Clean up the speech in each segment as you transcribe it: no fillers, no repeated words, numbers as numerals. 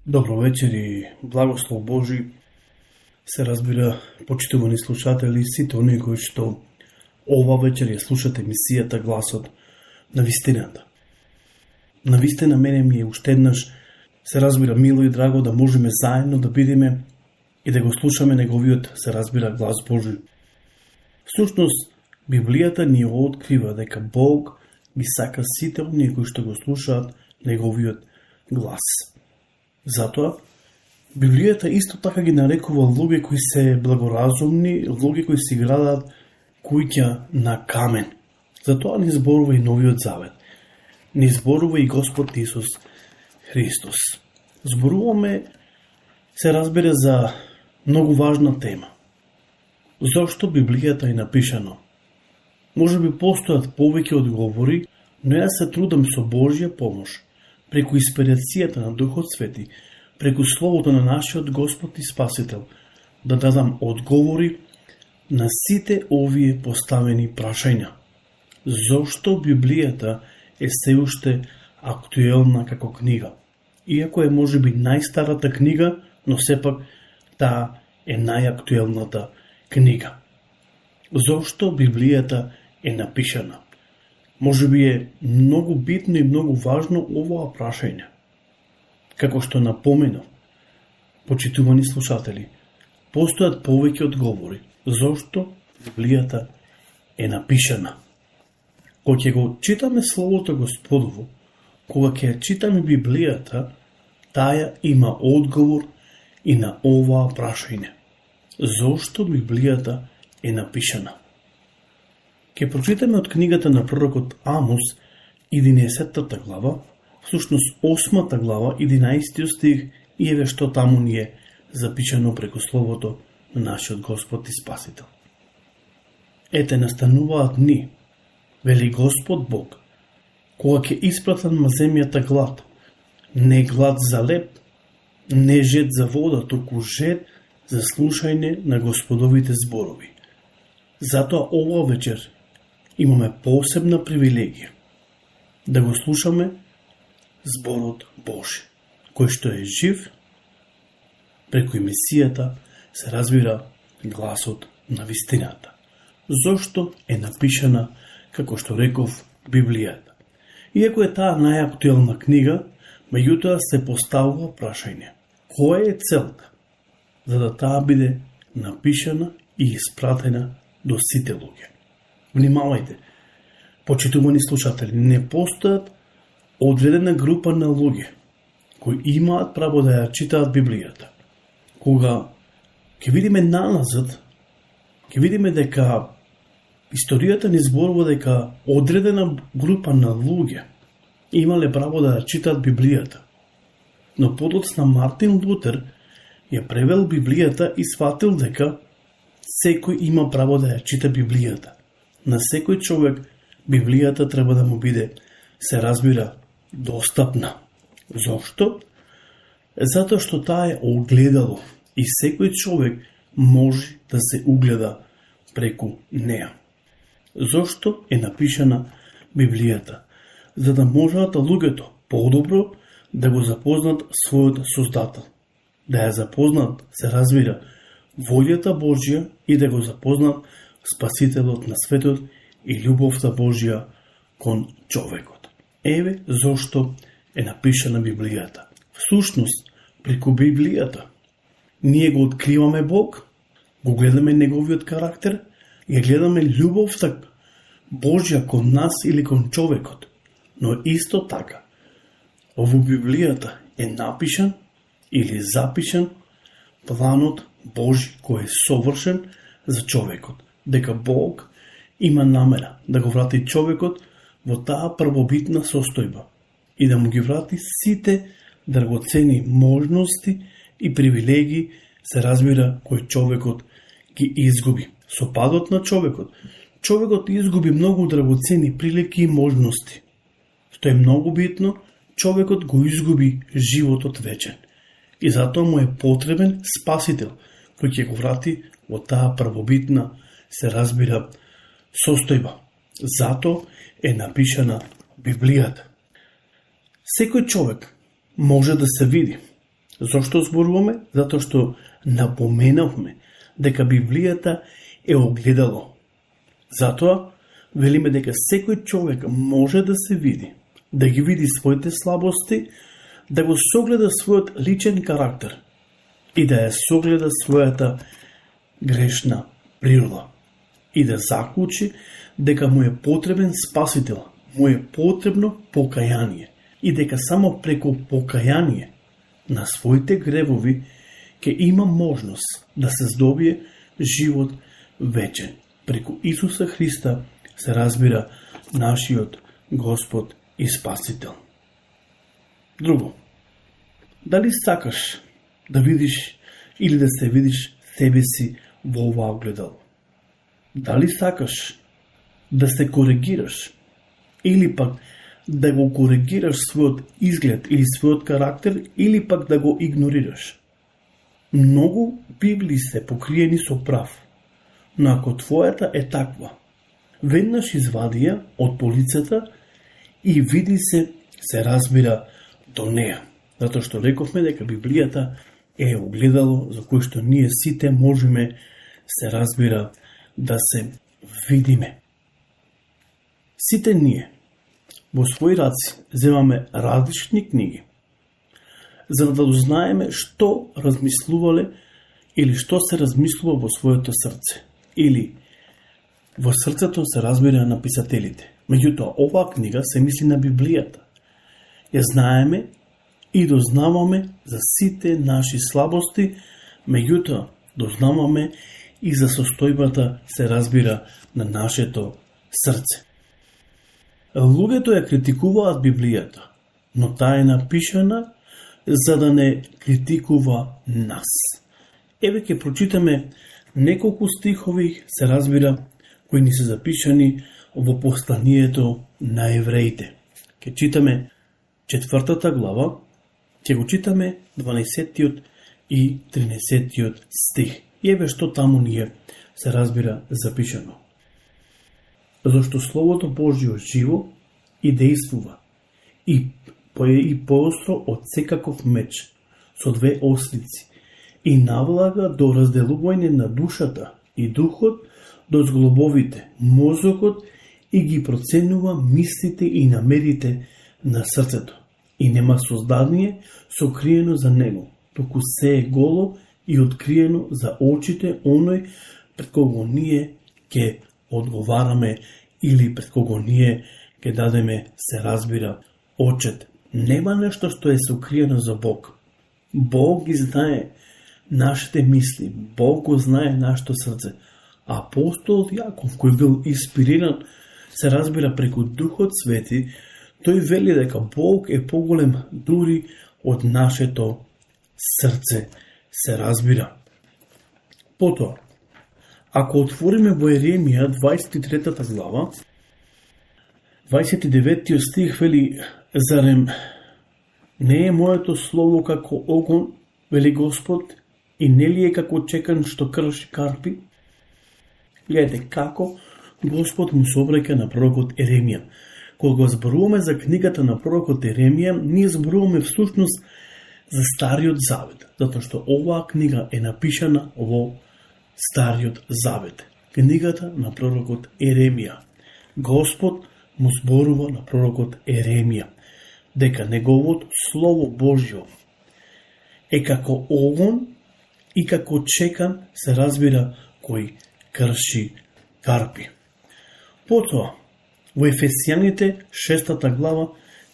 Добро вечер и благослов Божи се разбира, почитувани слушатели, сите оние кои што ова вечер ја слушате емисијата Гласот на вистината. Навистина мене ми е уште еднаш се разбира мило и драго да можеме заедно да бидеме и да го слушаме неговиот се разбира глас Божи. Всушност, Библијата ни открива дека Бог ги сака сите оние кои што го слушаат неговиот глас. Затоа, Библијата исто така ги нарекува луѓе кои се благоразумни, луѓе кои си градат куќа на камен. Затоа ни зборува и Новиот Завет. Ни зборува и Господ Исус Христос. Зборуваме, се разбере, за многу важна тема. Зошто Библијата е напишано? Може би постојат повеќе одговори, но јас се трудам со Божја помош, преку инспирацијата на Духот Свети, преку Словото на нашиот Господ и Спасител, да дадам одговори на сите овие поставени прашања. Зошто Библијата е се уште актуелна како книга? Иако е можеби најстарата книга, но сепак таа е најактуелната книга. Зошто Библијата е напишана? Можеби е многу битно и многу важно овоа прашање. Како што напоменав, почитувани слушатели, постојат повеќе одговори зошто Библијата е напишана. Кога ќе го читаме Словото Господово, кога ќе читаме Библијата, таа има одговор и на оваа прашање. Зошто Библијата е напишана? Ке прочитаме од книгата на пророкот Амос, 11-та глава, всушност 8-та глава, 11 стих, и еве што таму ни е запишано преку Словото на нашиот Господ и Спасител. Ете, настануваат дни, вели Господ Бог, кога ќе испратам на земјата глад, не глад за леп, не жет за вода, туку жет за слушање на Господовите зборови. Затоа ова вечер имаме посебна привилегија да го слушаме зборот Божи, кој што е жив, преку емисијата се разбира гласот на вистината. Зошто е напишана, како што реков, Библијата? Иако е таа најактуелна книга, меѓутоа се поставува прашање: која е целта за да таа биде напишана и испратена до сите луѓе? Внимавајте, почитувани слушатели, не постојат одредена група на луѓе кои имаат право да ја читаат Библијата. Кога ќе видиме наназад, ќе видиме дека историјата ни зборува дека одредена група на луѓе имале право да ја читаат Библијата. Но подоцна Мартин Лутер ја превел Библијата и сватил дека секој има право да ја чита Библијата. На секој човек Библијата треба да му биде, се разбира, достапна. Зошто? Затоа што таа е огледало и секој човек може да се угледа преку неа. Зошто е напишана Библијата? За да можат луѓето подобро да го запознат својот Создател, да ја запознат, се разбира, волјата Божја и да го запознат Спасителот на светот и љубовта Божја кон човекот. Еве зошто е напишана Библијата. Всушност, преку Библијата ние го откриваме Бог, го гледаме неговиот карактер, ја гледаме љубовта Божја кон нас или кон човекот. Но исто така, во Библијата е напишан или запишан планот Божи кој е совршен за човекот. Дека Бог има намера да го врати човекот во таа првобитна состојба и да му ги врати сите драгоцени можности и привилегии, се разбира, кој човекот ги изгуби. Со падот на човекот изгуби многу драгоцени прилики и можности. Што е многу битно, човекот го изгуби животот вечен. И затоа му е потребен Спасител, кој ќе го врати во таа првобитна, се разбира, состојба. Зато е напишана Библијата. Секој човек може да се види, Зошто зборуваме? Затоа што напоменавме дека Библијата е огледало. Затоа велиме дека секој човек може да се види, да ги види своите слабости, да го согледа својот личен карактер и да ја согледа својата грешна природа и да заклучи дека му е потребен спасител, му е потребно покаяние и дека само преку покаяние на своите гревови ќе има можност да се здобие живот вечен. Преку Исуса Христа се разбира нашиот Господ и Спасител. Друго, дали сакаш да видиш или да се видиш себе си во ова огледало? Дали сакаш да се коригираш или пак да го коригираш својот изглед или својот карактер или пак да го игнорираш? Многу Библии се покриени со прав, но ако твојата е таква, веднаш извади ја од полицата и види се разбира до неја. Затоа што рековме дека Библијата е огледало за кое што ние сите можеме се разбира да се видиме. Сите ние во своји раци земаме различни книги, за да дознаеме што размислувале или што се размислува во своето срце, или во срцето се разбира на писателите. Меѓутоа, оваа книга се мисли на Библијата. Ја знаеме и дознаваме за сите наши слабости, меѓутоа дознаваме и за состојбата се разбира на нашето срце. Луѓето ја критикуваат Библијата, но таа е напишана за да не критикува нас. Еве ќе прочитаме неколку стихови, се разбира, кои ни се запишани во посланието на евреите. Ќе читаме 4 глава, ќе го читаме 12 и 13 стих. И еве што таму ни е, се разбира, запишано. Зашто Словото Божјо живо и действува, и поостро од секаков меч, со две ослици, и навлага до разделување на душата и духот, до зглобовите, мозокот, и ги проценува мислите и намерите на срцето. И нема создание сокриено за него, туку се е голо и откриено за очите оној пред кого ние ќе одговараме или пред кого ние ќе дадеме, се разбира, очет. Нема нешто што е сокриено за Бог. Бог ги знае нашите мисли, Бог го знае нашето срце. Апостолот Јаков, кој бил инспириран, се разбира преку Духот Свети, тој вели дека Бог е поголем дури од нашето срце, се разбира. Потоа, ако отвориме во Еремија 23 глава, 29 стих вели: зарем не е моето слово како огон, вели Господ, и не ли е како чекан што крши карпи? Гледате како Господ му се обраќа на пророкот Еремија. Кога зборуваме за книгата на пророкот Еремија, ние зборуваме всушност за Стариот Завет, затоа што оваа книга е напишана во Стариот Завет. Книгата на пророкот Еремија. Господ му зборува на пророкот Еремија дека неговото Слово Божјо е како огон и како чекан, се разбира, кој крши карпи. Потоа, во Ефесијаните 6 глава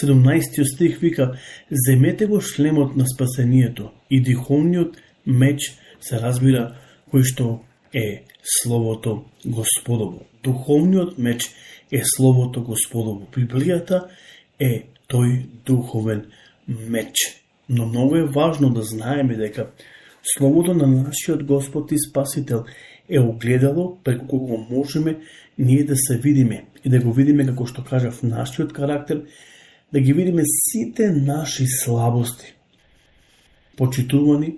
17 стих вика: земете го шлемот на спасението и духовниот меч, се разбира, кој што е Словото Господово. Духовниот меч е Словото Господово. Библијата е тој духовен меч. Но многу е важно да знаеме дека Словото на нашиот Господ и Спасител е огледало преку кого можеме ние да се видиме и да го видиме, како што кажав, нашиот карактер, да ги видиме сите наши слабости. Почитувани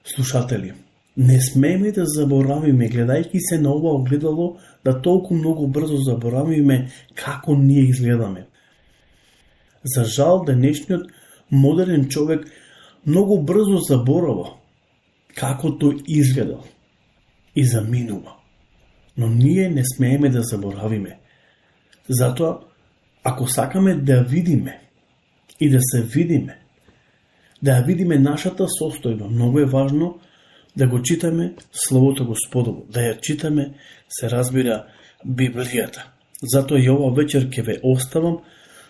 слушатели, не смееме да заборавиме, гледајќи се на ова огледало, да толку многу брзо заборавиме како ние изгледаме. За жал, денешниот модерен човек многу брзо заборава како тој изгледал и заминува. Но ние не смееме да заборавиме. Затоа, ако сакаме да видиме и да се видиме, да ја видиме нашата состојба, многу е важно да го читаме Словото Господово, да ја читаме, се разбира, Библијата. Затоа и ова вечер ќе ве оставам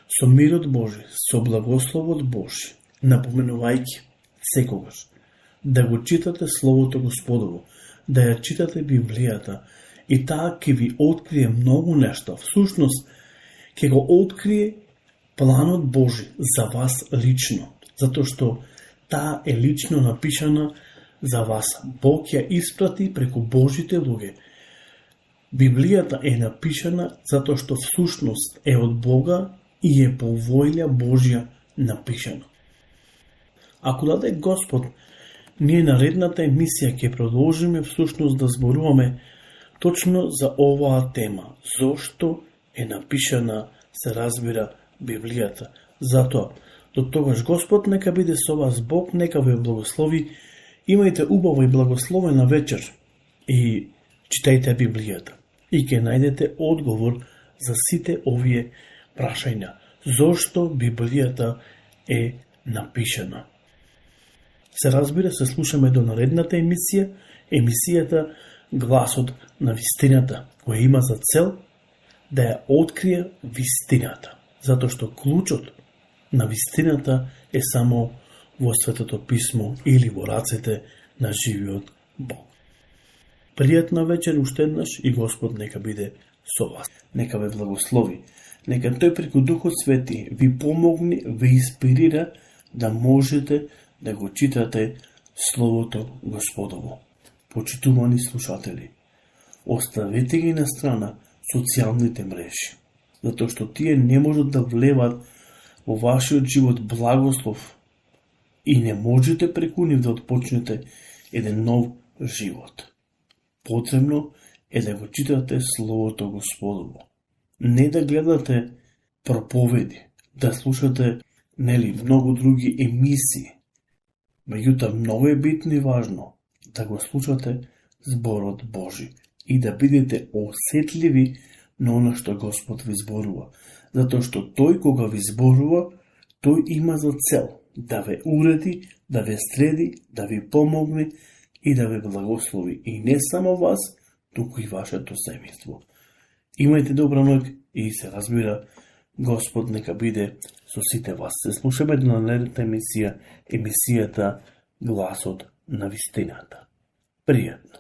со мирот Божи, со благословот Божи, напоменувајќи секогаш да го читате Словото Господово, да ја читате Библијата, и таа ќе ви открие многу нешта. Всушност, ќе го открие планот Божи за вас лично, затоа што таа е лично напишана за вас. Бог ја испрати преку Божите луѓе. Библијата е напишана затоа што всушност е од Бога и е по воља Божја напишана. Ако даде Господ, ние наредната емисија ќе продолжиме всушност да зборуваме точно за оваа тема. Зошто е напишана, се разбира, Библијата. Затоа, до тогаш Господ нека биде со вас, Бог нека ве благослови. Имајте убава и благословена вечер и читајте Библијата. И ќе најдете одговор за сите овие прашања. Зошто Библијата е напишана? Се разбира, се слушаме до наредната емисија, емисијата Гласот на вистината, која има за цел да ја открие вистината. Затоа што клучот на вистината е само во Светото Писмо или во рацете на живиот Бог. Пријатна вечер уште еднаш и Господ нека биде со вас. Нека ве благослови. Нека тој преку Духот Свети ви помогне, ве инспирира да можете да го читате Словото Господово. Почитувани слушатели, оставете ги на страна социјалните мрежи, затоа што тие не можат да влеват во вашиот живот благослов и не можете преку нив да отпочнете еден нов живот. Потребно е да го читате Словото Господово. Не да гледате проповеди, да слушате многу други емисии. Меѓутоа, многу е битно и важно да го слушате зборот Божи и да бидете осетливи на оно што Господ ви зборува. Затоа што тој кога ви зборува, тој има за цел да ве уреди, да ве среди, да ви помогне и да ве благослови. И не само вас, туку и вашето семејство. Имајте добра ноќ и се разбира, Господ нека биде со сите вас. Се слушаме на наредната емисија, емисијата Гласот на вистината. Пријатно.